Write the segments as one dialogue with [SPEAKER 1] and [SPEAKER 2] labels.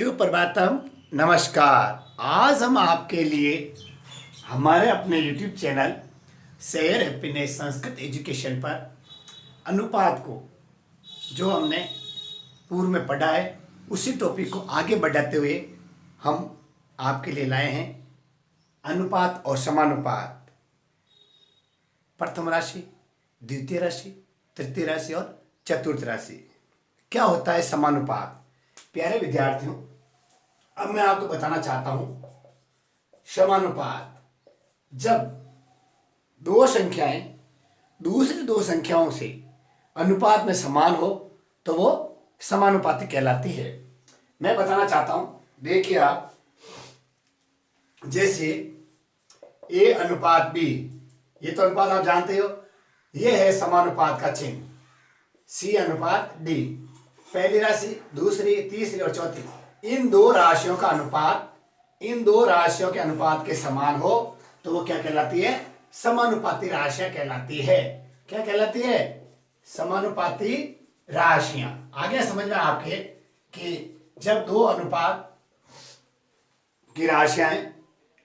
[SPEAKER 1] शिव प्रभातम। नमस्कार। आज हम आपके लिए हमारे अपने YouTube channel share happiness Sanskrit education पर अनुपात को जो हमने पूर्व में पढ़ा है उसी टॉपिक को आगे बढ़ाते हुए हम आपके लिए लाए हैं अनुपात और समानुपात। प्रथम राशि, द्वितीय राशि, तृतीय राशि और चतुर्थ राशि। क्या होता है समानुपात? प्यारे विद्यार्थियों, अब मैं आपको बताना चाहता हूं समानुपात। जब दो संख्याएं दूसरी दो संख्याओं से अनुपात में समान हो तो वो समानुपाती कहलाती है। मैं बताना चाहता हूं, देखिए आप, जैसे ए अनुपात बी, ये तो अनुपात आप जानते हो, ये है समानुपात का चिन्ह। सी अनुपात डी, पहली राशि, दूसरी, तीसरी और चौथी, इन दो राशियों का अनुपात इन दो राशियों के अनुपात के समान हो तो वो क्या कहलाती है? समानुपाती राशियां कहलाती है। क्या कहलाती है? समानुपाती राशियां। आगे समझ में आपके कि जब दो अनुपात की राशियां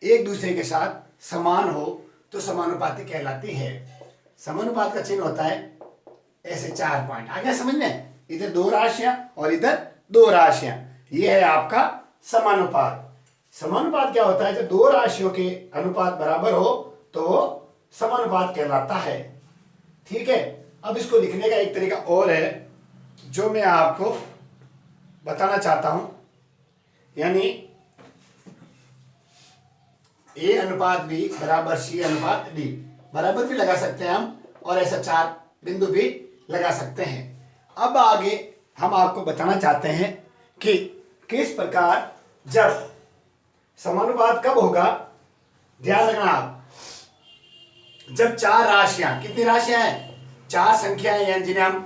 [SPEAKER 1] एक दूसरे के साथ समान हो तो समानुपाती कहलाती है। समानुपात का चिन्ह होता है ऐसे 4 पॉइंट। आगे समझ में, इधर दो राशियां और इधर दो राशियां, ये है आपका समानुपात। समानुपात क्या होता है? जब दो राशियों के अनुपात बराबर हो तो वो समानुपात कहलाता है। ठीक है। अब इसको लिखने का एक तरीका और है जो मैं आपको बताना चाहता हूं, यानी ए अनुपात बी बराबर सी अनुपात डी, बराबर भी लगा सकते हैं हम और ऐसा 4 बिंदु भी लगा सकते हैं। अब आगे हम आपको बताना चाहते हैं कि किस प्रकार जब समानुपात कब होगा। ध्यान रखना आप, जब 4 राशियां, कितनी राशियां हैं? 4 संख्याएं हैं जिन्हें हम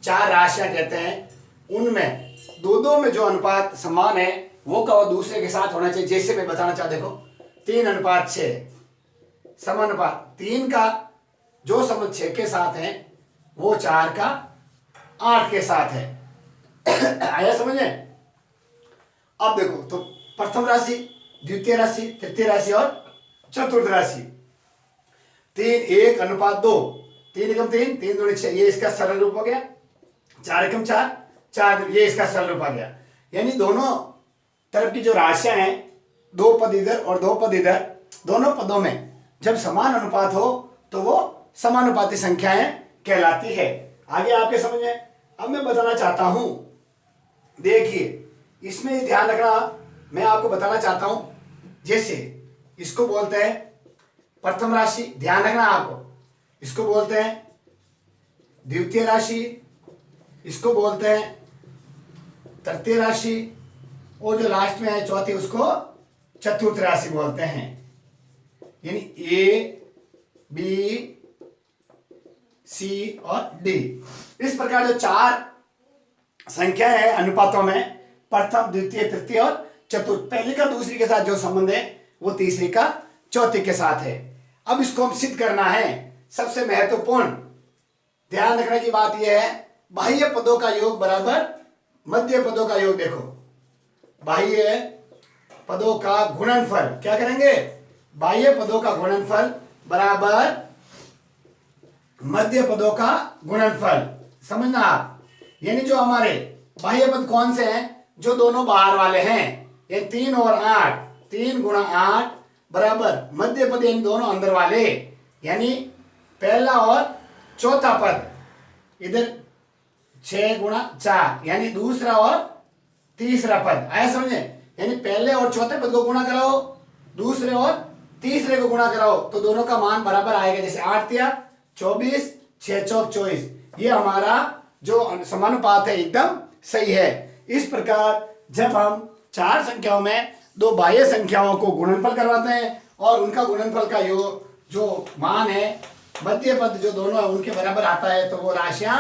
[SPEAKER 1] 4 राशियां कहते हैं, उनमें दो में जो अनुपात समान है वो का वो दूसरे के साथ होना चाहिए। जैसे मैं बताना चाहता, देखो 3 अनुपात 6, समानुपात 3 का जो सम 6 के साथ है वो 4 का 8 के साथ है। आया समझ में? अब देखो तो प्रथम राशि, द्वितीय राशि, तृतीय राशि और चतुर्थ राशि, 3 1 अनुपात 2, 3 एकम 3, 3 दूनी 6, ये इसका सरल रूप हो गया। 4 एकम 4, 4, ये इसका सरल रूप आ गया। यानी दोनों तरफ की जो राशियां हैं, 2 पद इधर और 2 पद इधर, दोनों पदों में जब समान अनुपात हो तो वो समानुपाती संख्याएं कहलाती है। आगे आपके समझ में। अब मैं बताना चाहता हूं, देखिए इसमें ध्यान रखना, मैं आपको बताना चाहता हूं, जैसे इसको बोलते हैं प्रथम राशि, ध्यान रखना आपको, इसको बोलते हैं द्वितीय राशि, इसको बोलते हैं तृतीय राशि, और जो लास्ट में है चौथी उसको चतुर्थ राशि बोलते हैं। यानी ए बी सी और डी, इस प्रकार जो 4 संख्याएं हैं अनुपातों में, प्रथम, द्वितीय, तृतीय और चतुर्थ, पहली का दूसरी के साथ जो संबंध है वो तीसरी का चौथी के साथ है। अब इसको हम सिद्ध करना है। सबसे महत्वपूर्ण ध्यान रखने की बात यह है, बाह्य पदों का योग बराबर मध्य पदों का योग। देखो बाह्य पदों का गुणनफल, क्या करेंगे? बाह्य पदों का गुणनफल बराबर मध्य पदों का गुणनफल। समझना आप, यानी जो हमारे बाह्य पद कौन से हैं? जो दोनों बाहर वाले हैं, ये 3 और 8, 3 गुणा 8 बराबर मध्य पद यानी दोनों अंदर वाले, यानी पहला और चौथा पद इधर 6 गुणा 4, यानी दूसरा और तीसरा पद। आया समझे? यानी पहले और चौथे पद को गुणा कराओ, दूसरे और तीसरे को गुणा कराओ तो दोनों का मान बराबर आएगा। जैसे 8 तिया 24, 6 चौक 24, ये हमारा जो समानुपात है एकदम सही है। इस प्रकार जब हम 4 संख्याओं में 2 बाह्य संख्याओं को गुणनफल करवाते हैं और उनका गुणनफल का योग जो मान है मध्य पद जो दोनों है उनके बराबर आता है तो वो राशियां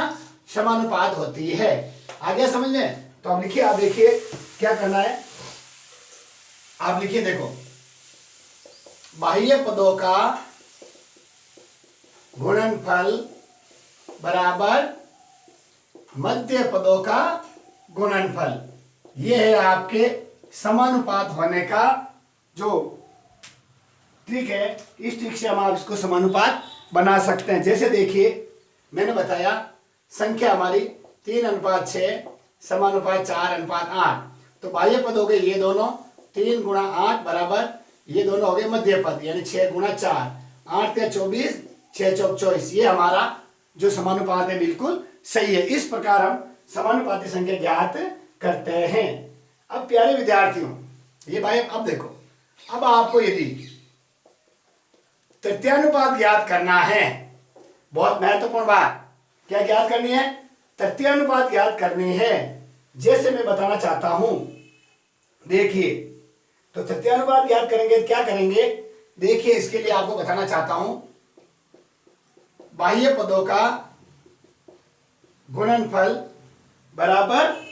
[SPEAKER 1] समानुपात होती है। आगे समझ लें। तो अब लिखिए, आप देखिए क्या करना है। आप लिखिए, देखो बाह्य पदों का गुणनफल बराबर मध्य पदों का गुणनफल, ये है आपके समानुपात होने का जो ट्रिक है, इस ट्रिक से हम आप इसको समानुपात बना सकते हैं। जैसे देखिए मैंने बताया संख्या हमारी 3:6 समानुपात 4:8, तो बाह्य पद हो गए ये दोनों 3 गुणा 8 बराबर ये दोनों हो गए मध्य पद यानी 6 गुणा 4, 8 या 24, 6 चौक 24। ये हमारा जो समानुपात है बिल्कुल सही है। इस प्रकार हम समानुपाती संख्या ज्ञात करते हैं। अब प्यारे विद्यार्थियों ये भाई अब देखो, अब आपको यदि तृतीयानुपात ज्ञात करना है, बहुत महत्वपूर्ण बात, क्या ज्ञात करनी है? तृतीयानुपात ज्ञात करनी है। जैसे मैं बताना चाहता हूं, देखिए तो तृतीयानुपात ज्ञात करेंगे क्या करेंगे, देखिए इसके लिए आपको बताना चाहता हूं बाह्य पदों का गुणनफल बराबर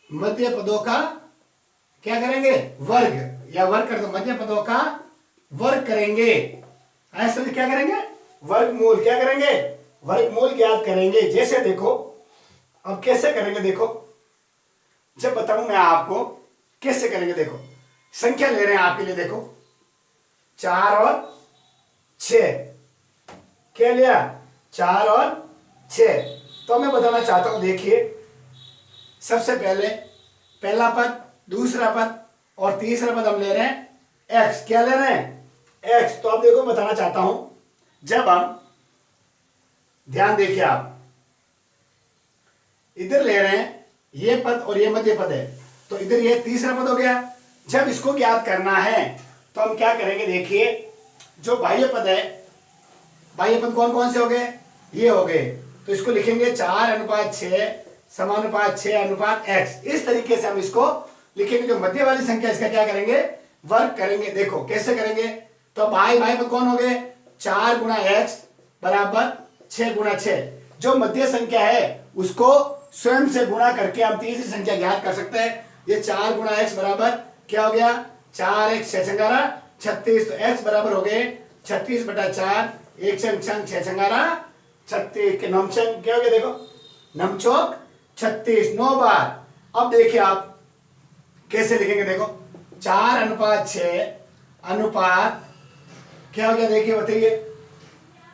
[SPEAKER 1] मध्य पदों का क्या करेंगे? वर्ग, या वर्ग कर दो, मध्य पदों का वर्ग करेंगे। ऐसे क्या करेंगे? वर्गमूल क्या करेंगे? वर्गमूल ज्ञात करेंगे। जैसे देखो अब कैसे करेंगे, देखो जब बताऊं मैं आपको कैसे करेंगे। देखो संख्या ले रहे हैं आपके लिए, देखो 4 और 6, क्या लिया? 4 और 6। तो मैं बताना चाहता हूं, देखिए सबसे पहले पहला पद, दूसरा पद और तीसरा पद हम ले रहे हैं x, क्या ले रहे हैं? x। तो अब देखो बताना चाहता हूं, जब हम ध्यान देखिए आप इधर ले रहे हैं ये पद और ये मध्य पद है, तो इधर ये तीसरा पद हो गया। जब इसको ज्ञात करना है तो हम क्या करेंगे, देखिए जो बाह्य पद है, बाह्य पद कौन कौन से हो गए? ये हो गए, तो इसको लिखेंगे 4:6 समानुपात 6:x। इस तरीके से हम इसको लिखेंगे। जो मध्य वाली संख्या इसका क्या करेंगे? वर्ग करेंगे। देखो कैसे करेंगे, तो बाह्य पद कौन हो गए? 4 गुणा x बराबर 6 गुणा 6। जो मध्य संख्या है उसको स्वयं से गुणा करके हम तीसरी संख्या ज्ञात कर सकते हैं। ये 4 गुणा x बराबर क्या हो गया? 4x 6 छंगारा 36, तो x बराबर हो गए 36/4, 1 छंग 6 छंगारा 36 के नमचंग क्या हो गया? देखो नमचौक 36, 9 बार। अब देखिए आप कैसे लिखेंगे, देखो 4:6 अनुपात क्या हो गया? देखिए बताइए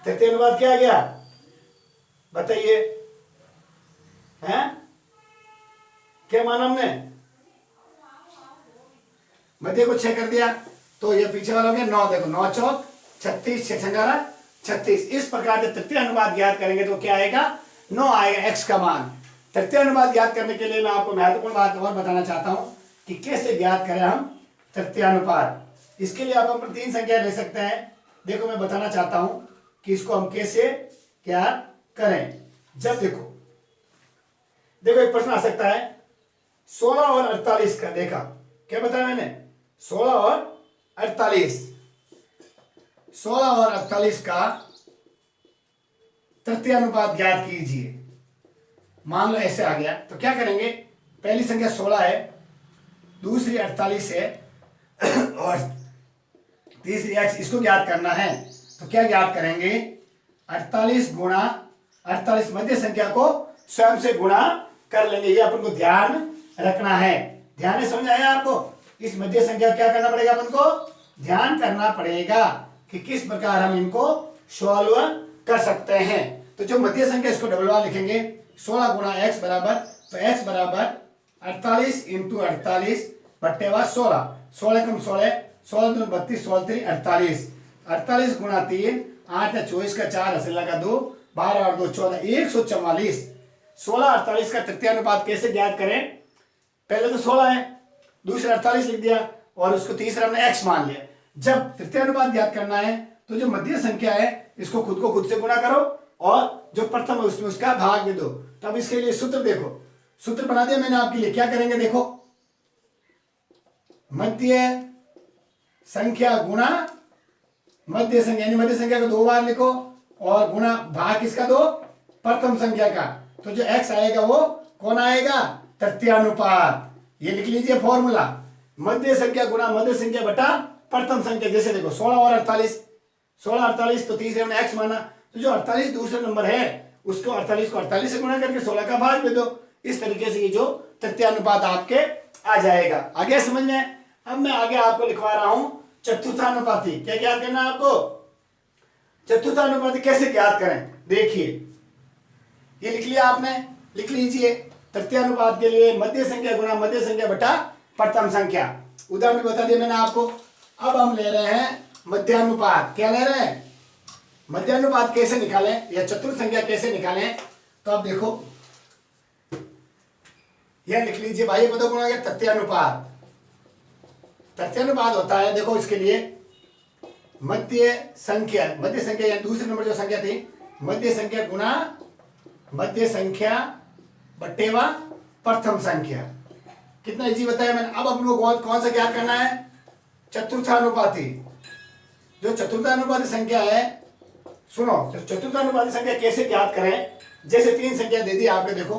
[SPEAKER 1] तृतीय अनुपात क्या आ गया? बताइए हैं, क्या माना हमने? मध्य को 6 कर दिया, तो ये पीछे वाला हो गया 9। देखो 9 चौक 36, 6 छंगारा 36। इस प्रकार से तृतीय अनुपात ज्ञात करेंगे तो क्या आएगा? 9 आएगा x का मान। तृतीय अनुपात ज्ञात करने के लिए मैं आपको महत्वपूर्ण बात और बताना चाहता हूं कि कैसे ज्ञात करें हम तृतीय अनुपात। इसके लिए आप हम 3 संख्या ले सकते हैं। देखो मैं बताना चाहता हूं कि इसको हम कैसे क्या करें। जब देखो एक प्रश्न आ सकता है 16 और 48 का, देखा क्या बताया मैंने? 16 और 48, 16 और 48 का तृतीय अनुपात ज्ञात कीजिए। मान लो ऐसे आ गया, तो क्या करेंगे? पहली संख्या 16 है, दूसरी 48 है और तीसरी x, इसको ज्ञात करना है। तो क्या ज्ञात करेंगे? 48 गुणा 48 मध्य संख्या को स्वयं से गुणा कर लेंगे। ये अपन को ध्यान रखना है। ध्यान में समझ आया आपको? इस मध्य संख्या क्या करना पड़ेगा? अपन को ध्यान करना पड़ेगा कि किस प्रकार हम इनको सॉल्व कर सकते हैं। तो जो मध्य संख्या इसको डबल वार लिखेंगे 16 गुणा x बराबर, तो x बराबर 48 इंटू 48 बट्टे 16, 16 कम 16, 16 दूनी 32, 16 3 48, 48 गुणा 3, 8 या 24 का 4 हसीला का 2, 12 और 2 14, 144। 16 48 का तृतीय अनुपात कैसे ज्ञात करें? पहले तो 16 है, दूसरा 48 लिख दिया और उसको तीसरा हमने x मान लिया। जब तृतीय अनुपात ज्ञात करना है तो जो मध्य संख्या है इसको खुद से गुणा करो और जो प्रथम है उसमें उसका भाग दे दो। तो अब इसके लिए सूत्र देखो, सूत्र बना दिया मैंने आपके लिए। क्या करेंगे? देखो मध्य संख्या गुणा मध्य संख्या, यानी मध्य संख्या को 2 बार लिखो और गुणा भाग किसका दो? प्रथम संख्या का। तो जो x आएगा वो कौन आएगा? तृतीयानुपात। ये लिख लीजिए फॉर्मूला, मध्य संख्या गुणा मध्य संख्या बटा प्रथम संख्या। जैसे देखो 16 और 48, 16 48 तो तीसरे हमने x माना, तो जो 48 दूसरा नंबर है उसको 48 को 48 से गुणा करके 16 का भाग दे दो। इस तरीके से ये जो तृतीय अनुपात आपके आ जाएगा। आगे समझ में। अब मैं आगे आपको लिखवा रहा हूं चतुर्थानुपाती। क्या ज्ञात करना है आपको? चतुर्थानुपाती कैसे ज्ञात करें? देखिए, ये लिख लिया आपने, लिख लीजिए। तृतीय अनुपात के लिए मध्य संख्या गुणा मध्य संख्या बटा प्रथम संख्या। उदाहरण बता दिया मैंने आपको। अब हम ले रहे हैं मध्यानुपात। क्या ले रहे हैं? मध्यानुपात कैसे निकालें या चतुर्थ संख्या कैसे निकालें? तो अब देखो, यह लिख लीजिए बाह्य पदों गुणा या तृतीय अनुपात। तृतीय अनुपात होता है, देखो इसके लिए मध्य संख्या या दूसरे नंबर जो संख्या थी मध्य संख्या गुणा मध्य संख्या बटेवा प्रथम संख्या। कितना इजी बताया मैंने। अब अपन को कौन सा ज्ञात करना है? चतुर्थानुपाती। जो चतुर्थानुपाती संख्या है, सुनो, चतुर्थानुपाती संख्या कैसे ज्ञात करें? जैसे 3 संख्या दे दी आपने, देखो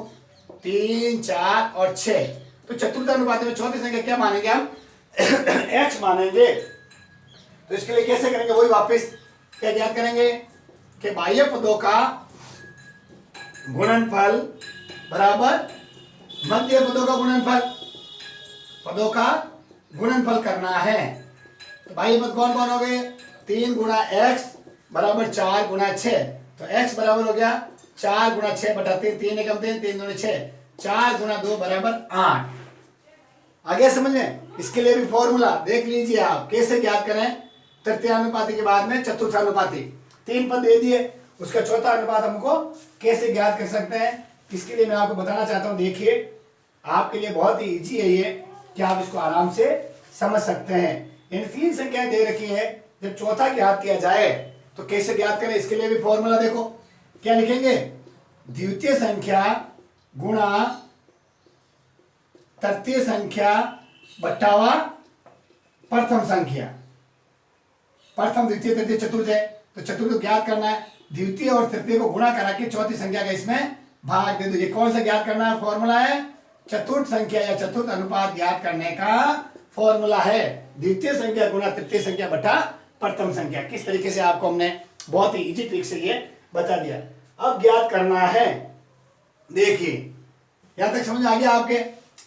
[SPEAKER 1] 3, 4 और 6। तो चतुर्थानुपाती में चौथी संख्या क्या मानेंगे हम? x मानेंगे। तो इसके लिए कैसे करेंगे? वही वापस क्या ज्ञात करेंगे कि बाह्य पदों का गुणनफल बराबर मध्य पदों का गुणनफल। पदों का गुणनफल करना है। तो बाह्य पद कौन कौन हो गए? 3 गुणा x बराबर 4 गुणा 6। तो x बराबर हो गया 4 गुणा 6 बटा 3, 3 एकम 3, 3 दूनी 6, 4 गुणा 2 बराबर 8। आगे समझ में। इसके लिए भी फॉर्मूला देख लीजिए आप, कैसे ज्ञात करें तृतीयानुपाती के बाद में चतुर्थानुपाती। 3 पद दे दिए, उसका चौथा अनुपात हमको कैसे ज्ञात कर सकते हैं? इसके लिए मैं आपको बताना चाहता हूं। देखिए, आपके लिए बहुत ही इजी है ये, कि आप इसको आराम से समझ सकते हैं। इन 3 संख्याएं दे रखी है, जब चौथा ज्ञात किया जाए तो कैसे ज्ञात करें? इसके लिए भी फॉर्मूला देखो, क्या लिखेंगे? द्वितीय संख्या गुणा तृतीय संख्या बटावा प्रथम संख्या। प्रथम, द्वितीय, तृतीय, चतुर्थ है, तो चतुर्थ ज्ञात करना है। द्वितीय और तृतीय को गुणा करा के चौथी संख्या का इसमें भाग दे दो। ये कौन सा ज्ञात करना है? फॉर्मूला है चतुर्थ संख्या या चतुर्थ अनुपात ज्ञात करने का फॉर्मूला है द्वितीय संख्या गुणा तृतीय संख्या बटा प्रथम संख्या। किस तरीके से आपको हमने बहुत ही इजी ट्रिक से ये बता दिया। अब ज्ञात करना है, देखिए यहां तक समझ आ गया आपके।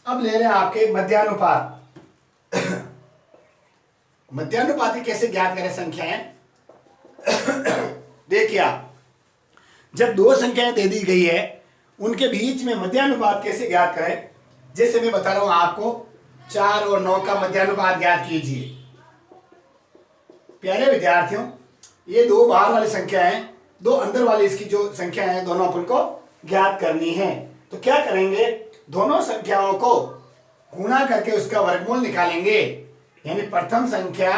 [SPEAKER 1] अब ले रहे हैं आपके मध्यानुपात। मध्यानुपाती कैसे ज्ञात करें संख्याएं? देखिए आप, जब 2 संख्याएं दे दी गई है, उनके बीच में मध्यानुपात कैसे ज्ञात करें? जैसे मैं बता रहा हूं आपको, 4 और 9 का मध्यानुपात ज्ञात कीजिए। प्यारे विद्यार्थियों, ये 2 बाहर वाली संख्या है, 2 अंदर वाली इसकी जो संख्या है, दोनों अपन को ज्ञात करनी है। तो क्या करेंगे? दोनों संख्याओं को गुणा करके उसका वर्गमूल निकालेंगे। यानी प्रथम संख्या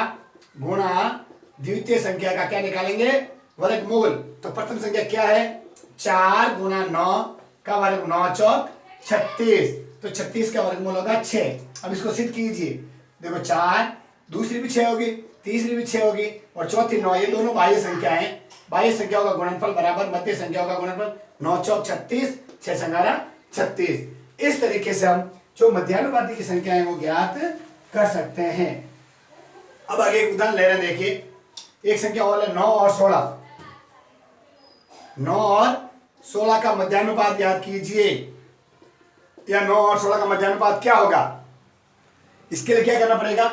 [SPEAKER 1] गुणा द्वितीय संख्या का क्या निकालेंगे? वर्गमूल। तो प्रथम संख्या क्या है? 4 गुणा 9 का वर्ग, 9 चौक 36। तो 36 का वर्गमूल होगा 6। अब इसको सिद्ध कीजिए। देखो 4, दूसरी भी 6 होगी, तीसरी भी 6 होगी और चौथी 9। ये दोनों बाह्य संख्या है। बाह्य संख्याओं का गुणनफल बराबर मध्य संख्याओं का गुणनफल। 9 चौक 36, 6 संगारा 36। इस तरीके से हम जो मध्यानुपाती की संख्या है वो ज्ञात कर सकते हैं। अब आगे एक उदाहरण ले रहे हैं। देखिए, एक संख्या और है 9 और 16। 9 और 16 का मध्यानुपात ज्ञात कीजिए, या 9 और 16 का मध्यानुपात क्या होगा? इसके लिए क्या करना पड़ेगा?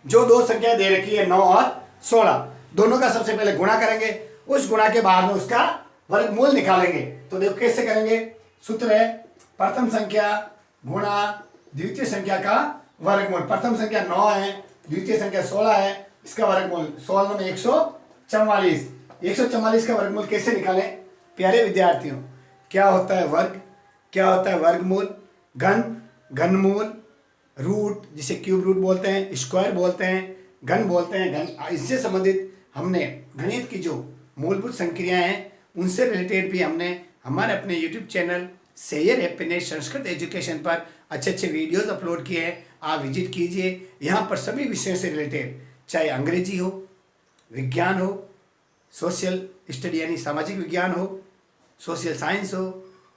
[SPEAKER 1] जो 2 संख्याएं दे रखी है 9 और 16, दोनों का सबसे पहले गुणा करेंगे। उस गुणा के बाद में उसका वर्गमूल निकालेंगे। तो देखो कैसे करेंगे। सूत्र है प्रथम संख्या गुणा द्वितीय संख्या का वर्गमूल। प्रथम संख्या 9 है, द्वितीय संख्या 16 है, इसका वर्गमूल 16 में 144। 144 का वर्गमूल कैसे निकालें? प्यारे विद्यार्थियों, क्या होता है वर्ग, क्या होता है वर्गमूल, घन, घनमूल, रूट जिसे क्यूब रूट बोलते हैं, स्क्वायर बोलते हैं, घन बोलते हैं। घन, इससे संबंधित हमने गणित की जो मूलभूत संक्रियाएं हैं उनसे रिलेटेड भी हमने हमारे अपने YouTube channel share happiness Sanskrit education पर अच्छे अच्छे वीडियोस अपलोड किए हैं। आप विजिट कीजिए। यहाँ पर सभी विषयों से रिलेटेड, चाहे अंग्रेजी हो, विज्ञान हो, सोशल स्टडी यानी सामाजिक विज्ञान हो, सोशल साइंस हो,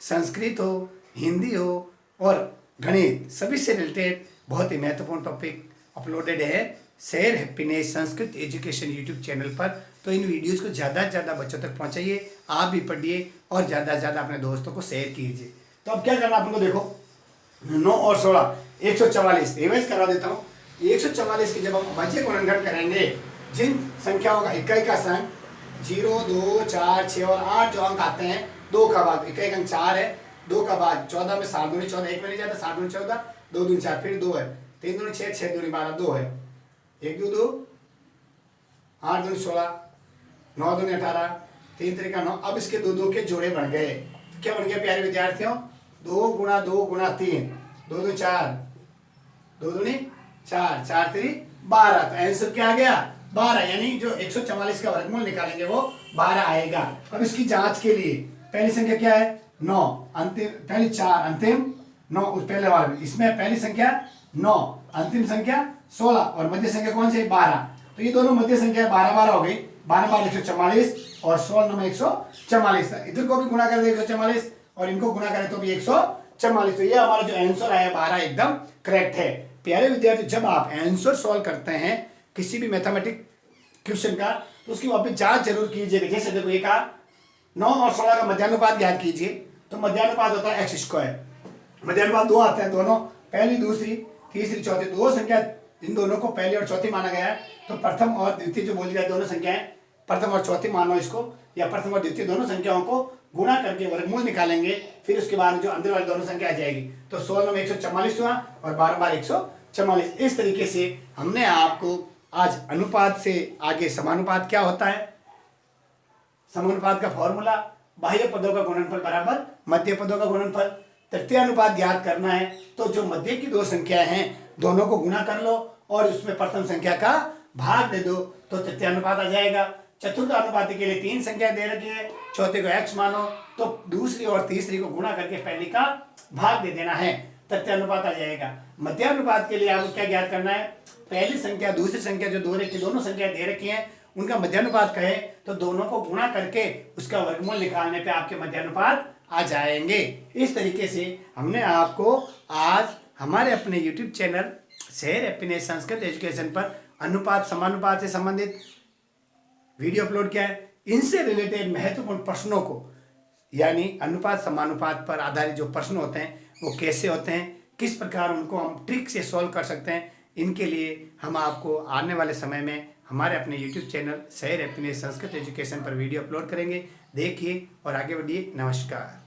[SPEAKER 1] संस्कृत हो, हिंदी हो और गणित, सभी से रिलेटेड बहुत ही महत्वपूर्ण टॉपिक अपलोडेड है share happiness Sanskrit education YouTube channel पर। तो इन वीडियोस को ज़्यादा से ज़्यादा बच्चों तक पहुंचाइए, आप भी पढ़िए और ज़्यादा से ज़्यादा अपने दोस्तों को शेयर कीजिए। तो अब क्या करना आपको, देखो 9 और 16 144, रिवाइज करा देता हूँ। 144 की जब हम मध्य गुणनखंड करेंगे, जिन संख्याओं का इकाई का संग 0, 2, 4, 6 और 8 जो अंक आते हैं, 2 का भाग, इकाई का अंक 4 है, 2 का भाग 14 में 7 दूनी 14, 1 में नहीं जाता, 7 दूनी 14, 2 दूनी 4, फिर 2 है, 3 दूनी 6, 6 दूनी 12, 2 है, 1 2 2, 8 दूनी 16, 9 दूनी 18, 3 3 का 9। अब इसके 2 2 के जोड़े बन गए। क्या बन गया प्यारे विद्यार्थियों? 2 गुणा 2 गुणा 3, 2 दूनी 4, 2 दूनी 4, 4 3 12। तो आंसर क्या आ गया? 12। यानी जो 144 का वर्गमूल निकालेंगे वो 12 आएगा। अब इसकी जांच के लिए पहली संख्या क्या है? 9, अंतिम पहली 4, अंतिम 9, उस पहले वाले में। इसमें पहली संख्या 9, अंतिम संख्या 16 और मध्य संख्या कौन सी है? 12। तो ये दोनों मध्य संख्या 12 12 हो गई, 12 12 144 और 16 में 144। इधर को भी गुणा कर दे 144 और इनको गुणा करें तो भी 144। तो ये हमारा जो आंसर आया 12 एकदम करेक्ट है। प्यारे विद्यार्थी, जब आप आंसर सॉल्व करते हैं किसी भी मैथमेटिक क्वेश्चन का, तो उसकी वापस जांच जरूर कीजिएगा। जैसे देखो ये कहा 9 और 16 का मध्यानुपात ज्ञात कीजिए, तो मध्यानुपात होता है x स्क्वायर। मध्यानुपात 2 आते हैं, दोनों पहली दूसरी तीसरी चौथी, दो संख्या इन दोनों को पहली और चौथी माना गया है। तो प्रथम और द्वितीय जो बोली जाए दोनों संख्याएं, प्रथम और चौथी मानो इसको, या प्रथम और द्वितीय दोनों संख्याओं को गुणा करके वर्गमूल निकालेंगे, फिर उसके बाद जो अंदर वाली दोनों संख्या आ जाएगी। तो 16 में 144 हुआ और 12 बार 144। इस तरीके से हमने आपको आज अनुपात से आगे समानुपात क्या होता है, समानुपात का फॉर्मूला, बाह्य पदों का गुणनफल बराबर मध्य पदों का गुणनफल, तृतीय अनुपात ज्ञात करना है। तो जो मध्य की दो संख्याएं हैं दोनों को गुणा कर लो और उसमें प्रथम संख्या का भाग दे दो, तो तृतीय अनुपात आ जाएगा। चतुर्थ अनुपात के लिए 3 संख्या दे रखी है, चौथे को x मानो, तो दूसरी और तीसरी को गुणा करके पहली का भाग दे देना है, तृतीय अनुपात आ जाएगा। मध्यानुपात के लिए आपको क्या ज्ञात करना है? पहली संख्या दूसरी संख्या जो दो रखी, दोनों संख्या दे रखी हैं, उनका मध्यानुपात कहे तो दोनों को गुणा करके उसका वर्गमूल निकालने पे आपके मध्यानुपात आ जाएंगे। इस तरीके से हमने आपको आज हमारे अपने YouTube channel share happiness Sanskrit education पर अनुपात समानुपात से संबंधित वीडियो अपलोड किया है। इनसे रिलेटेड महत्वपूर्ण प्रश्नों को, यानी अनुपात समानुपात पर आधारित जो प्रश्न होते हैं वो कैसे होते हैं, किस प्रकार उनको हम ट्रिक से सॉल्व कर सकते हैं, इनके लिए हम आपको आने वाले समय में हमारे अपने YouTube channel share happiness Sanskrit education पर वीडियो अपलोड करेंगे। देखिए और आगे बढ़िए। नमस्कार।